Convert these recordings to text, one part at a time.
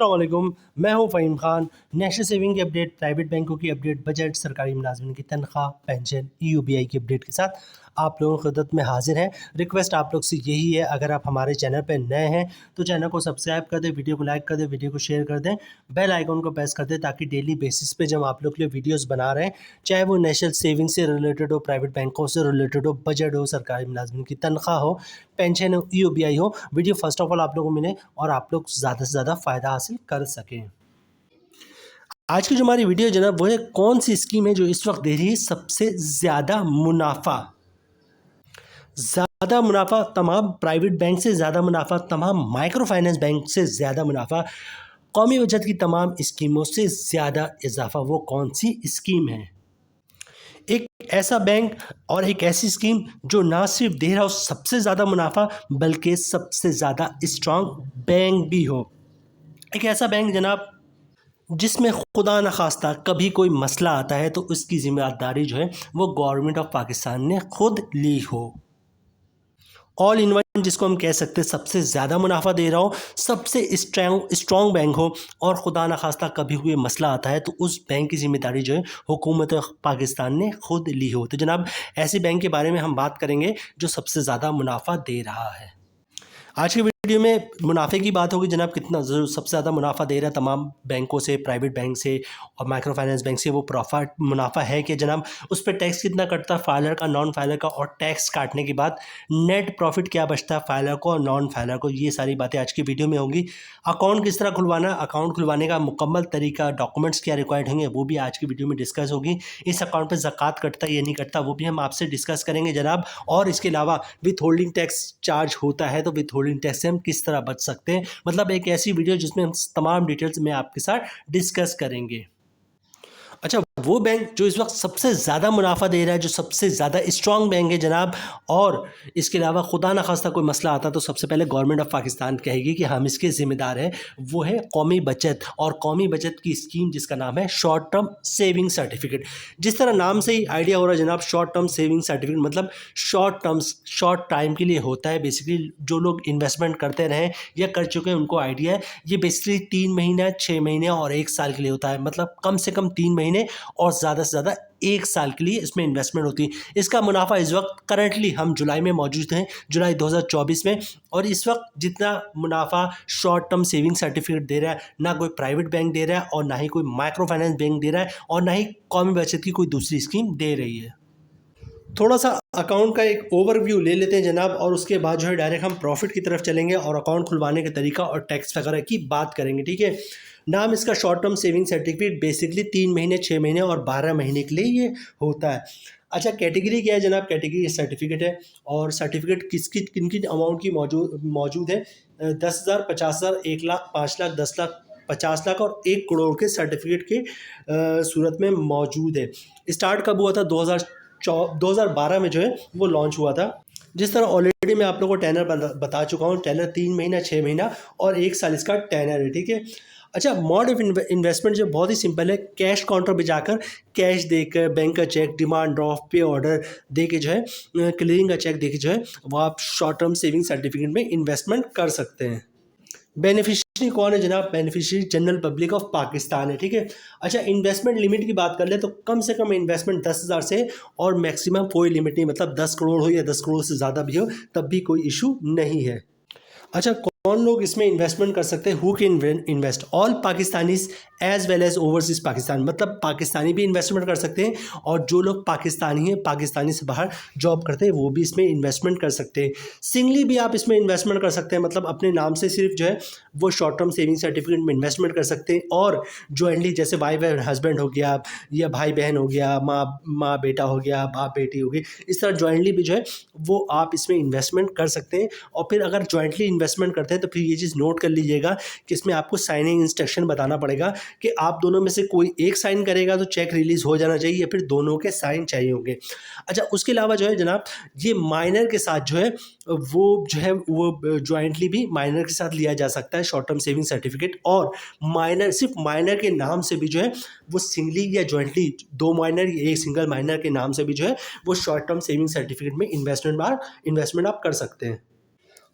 अस्सलामुअलैकुम, मैं हूं फ़हीम खान। नेशनल सेविंग की अपडेट, प्राइवेट बैंकों की अपडेट, बजट, सरकारी मुलाजमिन की तनख्वाह, पेंशन, ईयूबीआई की अपडेट के साथ आप लोगों की खिदमत में हाजिर हैं। रिक्वेस्ट आप लोग से यही है, अगर आप हमारे चैनल पर नए हैं तो चैनल को सब्सक्राइब कर दें, वीडियो को लाइक कर दें, वीडियो को शेयर कर दें, बेल आइकन को प्रेस कर दें ताकि डेली बेसिस पे जब आप लोग के लिए वीडियोस बना रहे हैं, चाहे वो नेशनल सेविंग से रिलेटेड हो, प्राइवेट बैंकों से रिलेटेड हो, बजट हो, सरकारी मुलाजमिन की तनख्वाह हो, पेंशन हो, ईयूबीआई हो, वीडियो फर्स्ट ऑफ ऑल आप लोगों को मिले और आप लोग ज़्यादा से ज़्यादा फ़ायदा हासिल कर सकें। आज की जो हमारी वीडियो जनाब वो है, कौन सी स्कीम है जो इस वक्त दे रही है सबसे ज़्यादा मुनाफा। ज़्यादा मुनाफा तमाम प्राइवेट बैंक से, ज़्यादा मुनाफा तमाम माइक्रो फाइनेंस बैंक से, ज़्यादा मुनाफा कौमी बचत की तमाम स्कीमों से ज़्यादा इजाफा। वो कौन सी स्कीम है? एक ऐसा बैंक और एक ऐसी स्कीम जो ना सिर्फ दे रहा हो सबसे ज़्यादा मुनाफा, बल्कि सबसे ज़्यादा स्ट्रांग बैंक भी हो। एक ऐसा बैंक जनाब जिसमें खुदा न खास्ता कभी कोई मसला आता है तो उसकी ज़िम्मेदारी जो है वो गवर्नमेंट ऑफ पाकिस्तान ने खुद ली हो। ऑल इन वन जिसको हम कह सकते हैं सबसे ज़्यादा मुनाफा दे रहा हो, सबसे स्ट्रॉन्ग बैंक हो, और खुदा न खास्ता कभी कोई मसला आता है तो उस बैंक की ज़िम्मेदारी जो है हुकूमत पाकिस्तान ने खुद ली हो। तो जनाब ऐसे बैंक के बारे में हम बात करेंगे जो सबसे ज़्यादा मुनाफा दे रहा है। आज की वीडियो में मुनाफे की बात होगी जनाब, कितना सबसे ज़्यादा मुनाफा दे रहा है तमाम बैंकों से, प्राइवेट बैंक से और माइक्रो फाइनेंस बैंक से। वो प्रॉफिट मुनाफा है कि जनाब उस पर टैक्स कितना कटता है फाइलर का, नॉन फाइलर का, और टैक्स काटने के बाद नेट प्रॉफिट क्या बचता है फाइलर को और नॉन फाइलर को। ये सारी बातें आज की वीडियो में होंगी। अकाउंट किस तरह खुलवाना, अकाउंट खुलवाने का मुकम्मल तरीका, डॉक्यूमेंट्स क्या रिक्वायर्ड होंगे, वो भी आज की वीडियो में डिस्कस होगी। इस अकाउंट पर ज़कात कटता है या नहीं कटता वो भी हम आपसे डिस्कस करेंगे जनाब। और इसके अलावा विथ होल्डिंग टैक्स चार्ज होता है तो विथ होल्डिंग टैक्स से हम किस तरह बच सकते हैं। मतलब एक ऐसी वीडियो जिसमें हम तमाम डिटेल्स में आपके साथ डिस्कस करेंगे। अच्छा, वो बैंक जो इस वक्त सबसे ज़्यादा मुनाफा दे रहा है, जो सबसे ज़्यादा स्ट्रॉन्ग बैंक है जनाब, और इसके अलावा खुदा न खास्ता कोई मसला आता तो सबसे पहले गवर्नमेंट ऑफ पाकिस्तान कहेगी कि हम इसके ज़िम्मेदार हैं, वो है कौमी बचत। और कौमी बचत की स्कीम जिसका नाम है शॉर्ट टर्म सेविंग सर्टिफिकेट। जिस तरह नाम से ही आइडिया हो रहा है जनाब, शॉर्ट टर्म सेविंग सर्टिफिकेट मतलब शॉर्ट टाइम के लिए होता है। बेसिकली जो लोग इन्वेस्टमेंट करते रहें या कर चुके हैं उनको आइडिया है। ये बेसिकली 3 महीना, 6 महीने और 1 साल के लिए होता है। मतलब कम से कम 3 महीने और ज़्यादा से ज़्यादा 1 साल के लिए इसमें इन्वेस्टमेंट होती है। इसका मुनाफा इस वक्त करंटली हम जुलाई में मौजूद हैं, जुलाई 2024 में, और इस वक्त जितना मुनाफा शॉर्ट टर्म सेविंग सर्टिफिकेट दे रहा है ना कोई प्राइवेट बैंक दे रहा है और ना ही कोई माइक्रो फाइनेंस बैंक दे रहा है और ना ही कौमी बचत की कोई दूसरी स्कीम दे रही है। थोड़ा सा अकाउंट का एक ओवरव्यू ले लेते हैं जनाब, और उसके बाद जो है डायरेक्ट हम प्रॉफिट की तरफ चलेंगे और अकाउंट खुलवाने का तरीका और टैक्स वगैरह की बात करेंगे। ठीक है, नाम इसका short term saving certificate, basically 3 महीने, 6 महीने और 12 महीने के लिए ये होता है। अच्छा, कैटेगरी क्या है जनाब? कैटेगरी सर्टिफिकेट है, और सर्टिफिकेट किन किन अमाउंट की मौजूद है? 10,000, 50,000, 1 लाख, 5 लाख, 10 लाख, 50 लाख और 1 करोड़ के सर्टिफिकेट के सूरत में मौजूद है। स्टार्ट कब हुआ था? 2012 में जो है वो लॉन्च हुआ था। जिस तरह ऑलरेडी मैं आप लोगों को टेनर बता चुका हूँ, टेनर 3 महीना, 6 महीना और 1 साल इसका टेनर है। ठीक है। अच्छा, मोड ऑफ इन्वेस्टमेंट जो बहुत ही सिंपल है, कैश काउंटर पे जाकर कैश देकर, बैंक का चेक, डिमांड ड्राफ्ट, पे ऑर्डर दे के जो है, क्लियरिंग का चेक दे के जो है वो आप शॉर्ट टर्म सेविंग सर्टिफिकेट में इन्वेस्टमेंट कर सकते हैं। बेनिफिशियरी कौन है जनाब? Beneficiary general public of Pakistan है। ठीक है। अच्छा, इन्वेस्टमेंट लिमिट की बात कर ले तो कम से कम इन्वेस्टमेंट 10,000 से, और मैक्सिमम कोई लिमिट नहीं, मतलब 10 करोड़ हो या 10 करोड़ से ज़्यादा भी हो तब भी कोई इशू नहीं है। अच्छा, कौन लोग इसमें इन्वेस्टमेंट कर सकते हैं? Who can invest? All Pakistanis as well as overseas Pakistan, मतलब पाकिस्तानी भी इन्वेस्टमेंट कर सकते हैं और जो लोग पाकिस्तानी हैं, पाकिस्तानी से बाहर जॉब करते हैं, वो भी इसमें इन्वेस्टमेंट कर सकते हैं। सिंगली भी आप इसमें इन्वेस्टमेंट कर सकते हैं, मतलब अपने नाम से सिर्फ जो है वो शॉर्ट टर्म सेविंग सर्टिफिकेट में इन्वेस्टमेंट कर सकते हैं। और जॉइंटली जैसे वाइफ एंड हस्बैंड हो गया, या भाई बहन हो गया, माँ बेटा हो गया, बाप बेटी हो गई, इस तरह जॉइंटली भी जो है वो आप इसमें इन्वेस्टमेंट कर सकते हैं। और फिर अगर जॉइंटली इन्वेस्टमेंट करते हैं तो फिर ये चीज़ नोट कर लीजिएगा कि इसमें आपको साइनिंग इंस्ट्रक्शन बताना पड़ेगा कि आप दोनों में से कोई एक साइन करेगा तो चेक रिलीज हो जाना चाहिए, या फिर दोनों के साइन चाहिए होंगे। अच्छा, उसके अलावा जो है जनाब, ये माइनर के साथ जो है वो जॉइंटली भी माइनर के साथ लिया जा सकता है शॉर्ट टर्म सेविंग सर्टिफिकेट। और माइनर, सिर्फ माइनर के नाम से भी जो है वो सिंगली या जॉइंटली, 2 माइनर या एक सिंगल माइनर के नाम से भी जो है वो शॉर्ट टर्म सेविंग सर्टिफिकेट में इन्वेस्टमेंट आप कर सकते हैं।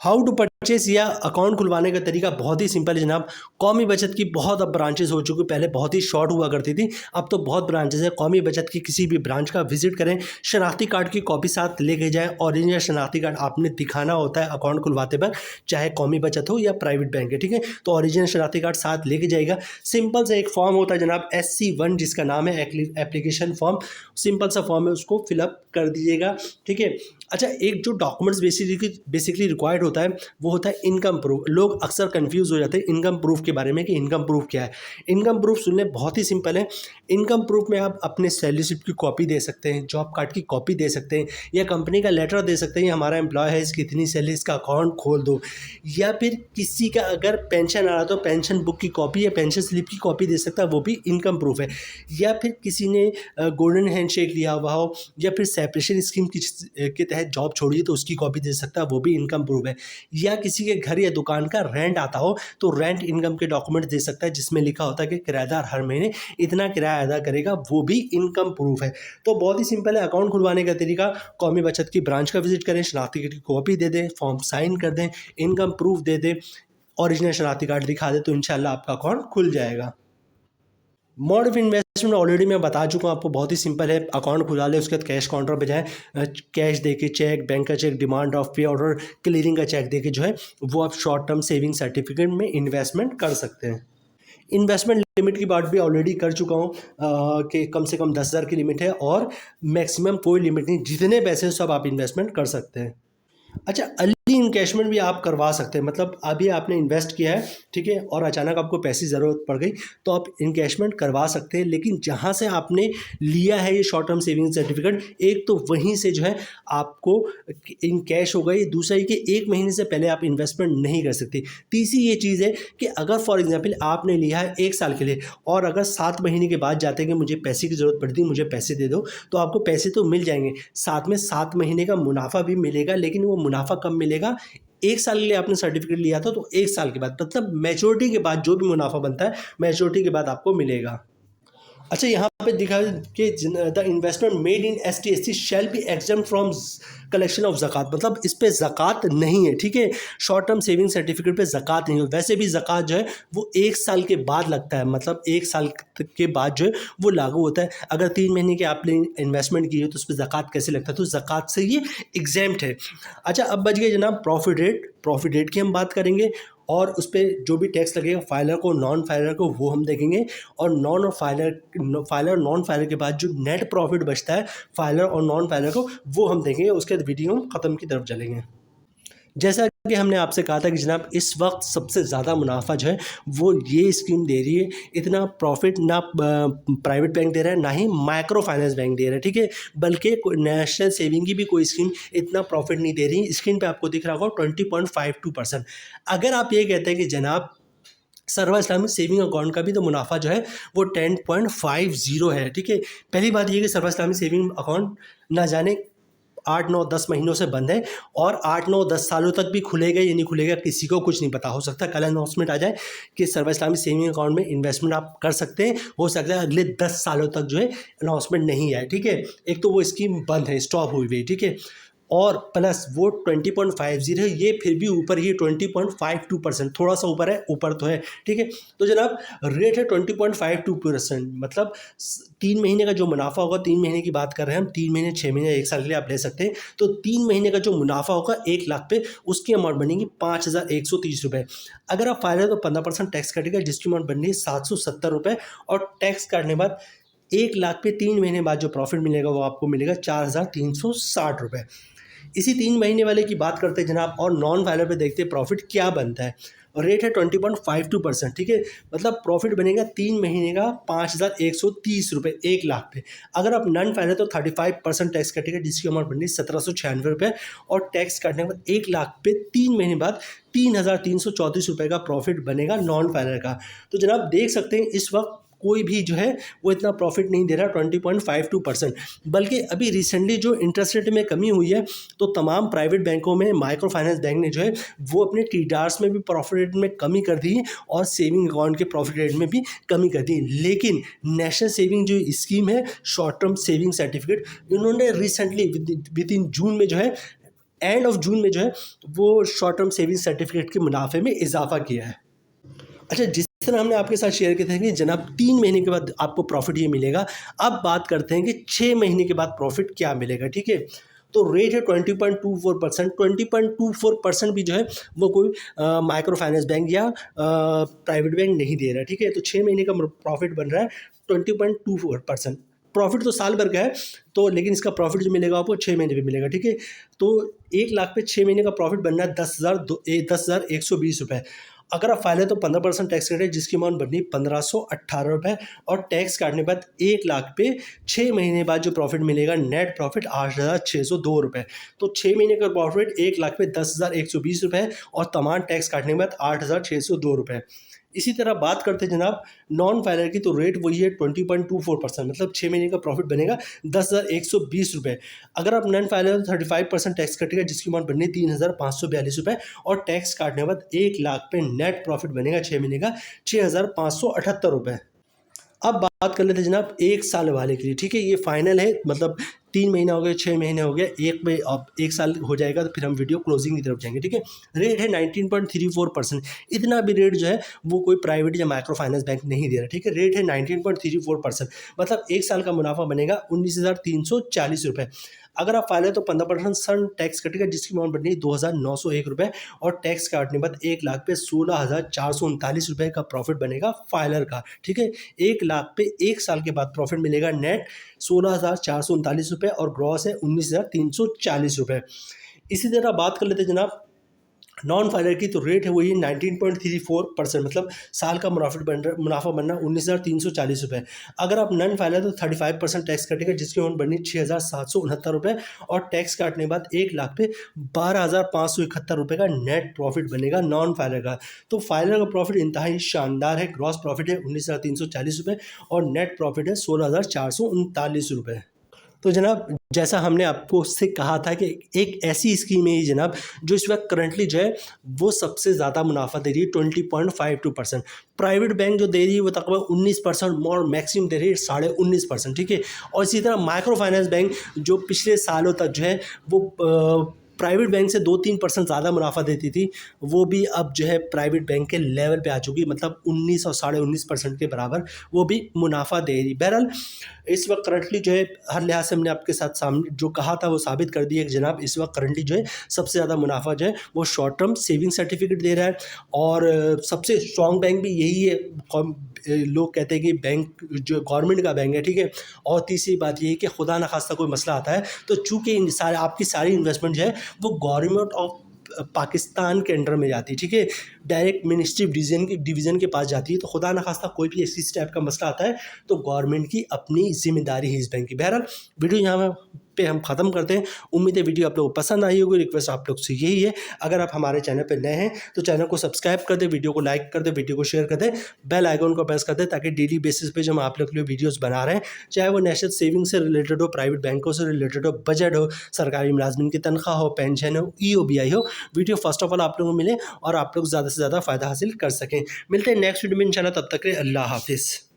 हाउ टू परचेस या अकाउंट खुलवाने का तरीका बहुत ही सिंपल है जनाब। कौमी बचत की बहुत अब ब्रांचेस हो चुकी, पहले बहुत ही शॉर्ट हुआ करती थी, अब तो बहुत ब्रांचेस है। कौमी बचत की किसी भी ब्रांच का विजिट करें, शनाख्ती कार्ड की कॉपी साथ लेके जाएं। ओरिजिनल शनाख्ती कार्ड आपने दिखाना होता है अकाउंट खुलवाते वक्त, चाहे कौमी बचत हो या प्राइवेट बैंक है, ठीक है। तो ओरिजिनल शनाख्ती कार्ड साथ लेके जाएगा। सिंपल से एक फॉर्म होता है जनाब SC1, जिसका नाम है एप्लीकेशन फॉर्म। सिंपल सा फॉर्म है, उसको फिलअप कर दीजिएगा, ठीक है। अच्छा, एक जो डॉक्यूमेंट्स बेसिकली रिक्वायर्ड होता है वो होता है इनकम प्रूफ। लोग अक्सर कंफ्यूज हो जाते हैं इनकम प्रूफ के बारे में कि इनकम प्रूफ क्या है। इनकम प्रूफ सुनने बहुत ही सिंपल है। इनकम प्रूफ में आप अपने सैलरी स्लिप की कॉपी दे सकते हैं, जॉब कार्ड की कॉपी दे सकते हैं, या कंपनी का लेटर दे सकते हैं, ये हमारा एम्प्लॉय है, इसकी इतनी सैलरी, इसका अकाउंट खोल दो। या फिर किसी का अगर पेंशन आ रहा तो पेंशन बुक की कॉपी या पेंशन स्लिप की कॉपी दे सकता है, वो भी इनकम प्रूफ है। या फिर किसी ने गोल्डन हैंडशेक लिया हुआ हो, या फिर सेपरेशन स्कीम के तहत जॉब छोड़ी तो उसकी कॉपी दे सकता है, वो भी इनकम प्रूफ है। या किसी के घर या दुकान का रेंट आता हो तो रेंट इनकम के डॉक्यूमेंट दे सकता है, जिसमें लिखा होता है कि किराएदार हर महीने इतना किराया अदा करेगा, वो भी इनकम प्रूफ है। तो बहुत ही सिंपल है अकाउंट खुलवाने का तरीका। कौमी बचत की ब्रांच का विजिट करें, शनाख्ती कार्ड की कॉपी दे दें, फॉर्म साइन कर दें, इनकम प्रूफ दे दें, ओरिजिनल शनाख्ती कार्ड दिखा दे, तो इंशाल्लाह आपका अकाउंट खुल जाएगा। मोड ऑफ इन्वेस्टमेंट ऑलरेडी मैं बता चुका हूँ आपको, बहुत ही सिंपल है। अकाउंट खुला ले, उसके बाद कैश काउंटर पे जाएँ, कैश दे के चेक, बैंक का चेक, डिमांड ऑफ पे ऑर्डर, क्लियरिंग का चेक दे के जो है वो आप शॉर्ट टर्म सेविंग सर्टिफिकेट में इन्वेस्टमेंट कर सकते हैं। इन्वेस्टमेंट लिमिट की बात भी ऑलरेडी कर चुका हूँ कि कम से कम 10,000 की लिमिट है, और मैक्सिमम कोई लिमिट नहीं, जितने पैसे सब आप इन्वेस्टमेंट कर सकते हैं। अच्छा, अर्ली इनकैशमेंट भी आप करवा सकते हैं। मतलब अभी आपने इन्वेस्ट किया है, ठीक है, और अचानक आपको पैसे की ज़रूरत पड़ गई तो आप इनकैशमेंट करवा सकते हैं। लेकिन जहाँ से आपने लिया है ये शॉर्ट टर्म सेविंग सर्टिफिकेट, एक तो वहीं से जो है आपको इन कैश होगा, ये दूसरा ही कि 1 महीने से पहले आप इन्वेस्टमेंट नहीं कर सकते। तीसरी ये चीज़ है कि अगर फॉर एग्जाम्पल आपने लिया है 1 साल के लिए, और अगर 7 महीने के बाद जाते हैं कि मुझे पैसे की ज़रूरत पड़ती है, मुझे पैसे दे दो, तो आपको पैसे तो मिल जाएंगे, साथ में 7 महीने का मुनाफा भी मिलेगा। लेकिन वो मुनाफा कब मिलेगा? 1 साल के लिए आपने सर्टिफिकेट लिया था तो 1 साल के बाद, मतलब मैच्योरिटी के बाद जो भी मुनाफा बनता है मैच्योरिटी के बाद आपको मिलेगा। अच्छा, यहाँ पे दिखा है कि the investment made in ST/SC shall be exempt from collection of ज़कात। मतलब इस पे ज़कात नहीं है, ठीक है। शॉर्ट टर्म सेविंग सर्टिफिकेट पे ज़कात नहीं है। वैसे भी ज़कात जो है वो 1 साल के बाद लगता है, मतलब 1 साल के बाद जो है वो लागू होता है। अगर 3 महीने की आपने इन्वेस्टमेंट की है तो उस पर ज़कात कैसे लगता है? तो ज़कात से ये एग्जेम्प्ट है। अच्छा, अब बच गए जनाब प्रॉफिट रेट। प्रॉफिट रेट की हम बात करेंगे, और उस पर जो भी टैक्स लगेगा फाइलर को, नॉन फाइलर को, वो हम देखेंगे। और फाइलर नॉन फाइलर के बाद जो नेट प्रॉफिट बचता है फाइलर और नॉन फाइलर को, वो हम देखेंगे। उसके बाद वीडियो हम ख़त्म की तरफ चलेंगे। जैसा कि हमने आपसे कहा था कि जनाब इस वक्त सबसे ज़्यादा मुनाफा जो है वो ये स्कीम दे रही है। इतना प्रॉफिट ना प्राइवेट बैंक दे रहा है, ना ही माइक्रो फाइनेंस बैंक दे रहा है, ठीक है। बल्कि नेशनल सेविंग की भी कोई स्कीम इतना प्रॉफिट नहीं दे रही। स्क्रीन पे आपको दिख रहा होगा 20.52%। अगर आप ये कहते हैं कि जनाब सर्वा इस्लामिक सेविंग अकाउंट का भी तो मुनाफा जो है वो 10.50 है, ठीक है। पहली बात ये कि सर्वा इस्लामिक सेविंग अकाउंट ना जाने 8-9-10 महीनों से बंद है, और 8-9-10 सालों तक भी खुलेगा या नहीं खुलेगा किसी को कुछ नहीं पता। हो सकता है कल अनाउंसमेंट आ जाए कि सर्वा इस्लामिक सेविंग अकाउंट में इन्वेस्टमेंट आप कर सकते हैं, हो सकता है अगले 10 सालों तक जो है अनाउंसमेंट नहीं आए, ठीक है। एक तो वो स्कीम बंद है, स्टॉप हुई हुई, ठीक है। और प्लस वो 20.50 है, ये फिर भी ऊपर ही 20.52%, थोड़ा सा ऊपर है, ऊपर तो है, ठीक है। तो जनाब रेट है 20.52%, मतलब 3 महीने का जो मुनाफा होगा, 3 महीने की बात कर रहे हैं हम, 3 महीने, 6 महीने, 1 साल के लिए आप ले सकते हैं। तो 3 महीने का जो मुनाफा होगा 1 लाख पे, उसकी अमाउंट बनेगी 5,130 रुपये। अगर आप फाइल है तो 15% टैक्स कटेगा, जिसकी अमाउंट बन रही है 770 रुपये। और टैक्स काटने बाद 1 लाख पे 3 महीने बाद जो प्रॉफिट मिलेगा वो आपको मिलेगा 4,360 रुपये। इसी 3 महीने वाले की बात करते हैं जनाब, और नॉन फाइलर पे देखते हैं प्रॉफिट क्या बनता है। रेट है 20.52%, ठीक है। मतलब प्रॉफिट बनेगा 3 महीने का 5,130 रुपये 1 लाख पे। अगर आप नॉन फाइलर तो 35% टैक्स कटेगा, जिसकी अमाउंट बनी 1,796 रुपये। और टैक्स काटने के बाद 1 लाख पे 3 महीने बाद 3,334 रुपये का प्रॉफिट बनेगा नॉन फाइलर का। तो जनाब देख सकते हैं इस वक्त कोई भी जो है वो इतना प्रॉफिट नहीं दे रहा 20.52%। बल्कि अभी रिसेंटली जो इंटरेस्ट रेट में कमी हुई है, तो तमाम प्राइवेट बैंकों में माइक्रो फाइनेंस बैंक ने जो है वो अपने टीडार्स में भी प्रॉफिट रेट में कमी कर दी है, और सेविंग अकाउंट के प्रॉफिट रेट में भी कमी कर दी है। लेकिन नेशनल सेविंग जो स्कीम है, शॉर्ट टर्म सेविंग सर्टिफिकेट, इन्होंने रिसेंटली विद इन जून में जो है एंड ऑफ जून में जो है वो शॉर्ट टर्म सेविंग सर्टिफिकेट के मुनाफे में इजाफा किया है। अच्छा, जिस तरह हमने आपके साथ शेयर किया था कि जनाब 3 महीने के बाद आपको प्रॉफिट ये मिलेगा, अब बात करते हैं कि 6 महीने के बाद प्रॉफिट क्या मिलेगा, ठीक है। तो रेट है 20.24%। 20.24% भी जो है वो कोई माइक्रो फाइनेंस बैंक या प्राइवेट बैंक नहीं दे रहा है, ठीक है। तो 6 महीने का प्रॉफिट बन रहा है 20.24%। प्रॉफिट तो साल भर का है, तो लेकिन इसका प्रॉफिट जो मिलेगा आपको 6 महीने पे मिलेगा, ठीक है। तो 1 लाख पे 6 महीने का प्रॉफिट बनना है 10,120 रुपये। अगर आप फाइल है तो 15% टैक्स कटे, जिसकी अमाउंट बननी 1,518 रुपये, और टैक्स काटने के बाद 1 लाख पे 6 महीने बाद जो प्रॉफिट मिलेगा नेट प्रॉफिट 8,602 रुपये। तो 6 महीने का प्रॉफिट 1 लाख पे 10,120 रुपये और तमाम टैक्स काटने के बाद 8,602 रुपये। इसी तरह बात करते हैं जनाब नॉन फाइलर की, तो रेट वही है 20.24%, मतलब 6 महीने का प्रॉफिट बनेगा 10,120 रुपये। अगर आप नॉन फाइलर तो 35% टैक्स कटेगा, जिसकी अमाउंट बननी 3,542 रुपये, और टैक्स काटने के बाद 1 लाख पे नेट प्रॉफिट बनेगा 6 महीने का 6,578 रुपये। अब बात कर लेते हैं जनाब 1 साल वाले के लिए, ठीक है। ये फाइनल है, मतलब 3 महीना हो गया, 6 महीने हो गया, एक में अब 1 साल हो जाएगा तो फिर हम वीडियो क्लोजिंग की तरफ जाएंगे, ठीक है। रेट है 19.34%। इतना भी रेट जो है वो कोई प्राइवेट या माइक्रो फाइनेंस बैंक नहीं दे रहा, ठीक है। रेट है 19.34%, मतलब 1 साल का मुनाफा बनेगा 19,340 रुपये। अगर आप फाइल है तो 15% टैक्स कटेगा, जिसकी अमाउंट बननी 2,901 रुपये, और टैक्स काटने के बाद 1 लाख पे 16,439 रुपये का प्रॉफिट बनेगा फाइलर का, ठीक है। 1 लाख पे 1 साल के बाद प्रॉफिट मिलेगा नेट 16,439 रुपये, और ग्रॉस है 19,340 रुपये। इसी तरह बात कर लेते हैं जनाब नॉन फाइलर की, तो रेट है वही 19.34%, मतलब साल का मुनाफा बनना 19,340 रुपये। अगर आप नॉन फाइलर तो 35% टैक्स कटेगा, जिसकी अमाउंट बननी 6,769 रुपये, और टैक्स काटने के बाद 1 लाख पे 12,571 रुपये का नेट प्रॉफिट बनेगा नॉन फाइलर का। तो फाइलर का प्रॉफिट इंतहाई शानदार है। ग्रॉस प्रॉफिट है 19,340 रुपये, और नेट प्रॉफिट है 16,439 रुपये। तो जनाब जैसा हमने आपको उससे कहा था कि एक ऐसी स्कीम है जनाब जो इस वक्त करंटली जो है वो सबसे ज़्यादा मुनाफा दे रही है 20.52%। प्राइवेट बैंक जो दे रही है वो तकरीबन 19% और मैक्सिमम दे रही है 19.5%, ठीक है। और इसी तरह माइक्रो फाइनेंस बैंक जो पिछले सालों तक जो है वो प्राइवेट बैंक से 2-3% ज़्यादा मुनाफा देती थी, वो भी अब जो है प्राइवेट बैंक के लेवल पे आ चुकी, मतलब 19 और 19.5% के बराबर वो भी मुनाफा दे रही। बहरहाल इस वक्त करंटली जो है हर लिहाज से हमने आपके साथ सामने जो कहा था वो साबित कर दिया कि जनाब इस वक्त करंटली जो है सबसे ज़्यादा मुनाफा जो है वो शॉर्ट टर्म सेविंग सर्टिफिकेट दे रहा है, और सबसे स्ट्रॉन्ग बैंक भी यही है। लोग कहते हैं कि बैंक जो गवर्नमेंट का बैंक है, ठीक है। और तीसरी बात ये है कि खुदा न खास्ता कोई मसला आता है तो चूँकि आपकी सारी इन्वेस्टमेंट जो है वो गवर्नमेंट ऑफ पाकिस्तान के अंडर में जाती है, ठीक है। डायरेक्ट मिनिस्ट्री डिवीज़न के पास जाती है, तो खुदा न खास्ता कोई भी इस टाइप का मसला आता है तो गवर्नमेंट की अपनी जिम्मेदारी है इस बैंक की। बहरहाल वीडियो यहाँ पे हम ख़त्म करते हैं। उम्मीद है वीडियो आप लोगों को पसंद आई होगी। रिक्वेस्ट आप लोग से यही है, अगर आप हमारे चैनल पर नए हैं तो चैनल को सब्सक्राइब कर दें, वीडियो को लाइक कर दें, वीडियो को शेयर कर दें, बेल आइकन को प्रेस कर दें, ताकि डेली बेसिस पे जो हम आप लोग के लिए वीडियोस बना रहे हैं, चाहे वो नेशनल सेविंग से रिलेटेड हो, प्राइवेट बैंकों से रिलेटेड हो, बजट हो, सरकारी मुलाजमिन की तनख्वाह हो, पेंशन हो, EOBI हो, वीडियो फर्स्ट ऑफ ऑल आप लोगों को मिले और आप लोग ज़्यादा से ज़्यादा फ़ायदा हासिल कर सकें। मिलते हैं नेक्स्ट वीडियो में इंशाल्लाह, तब तक के लिए अल्लाह हाफिज़।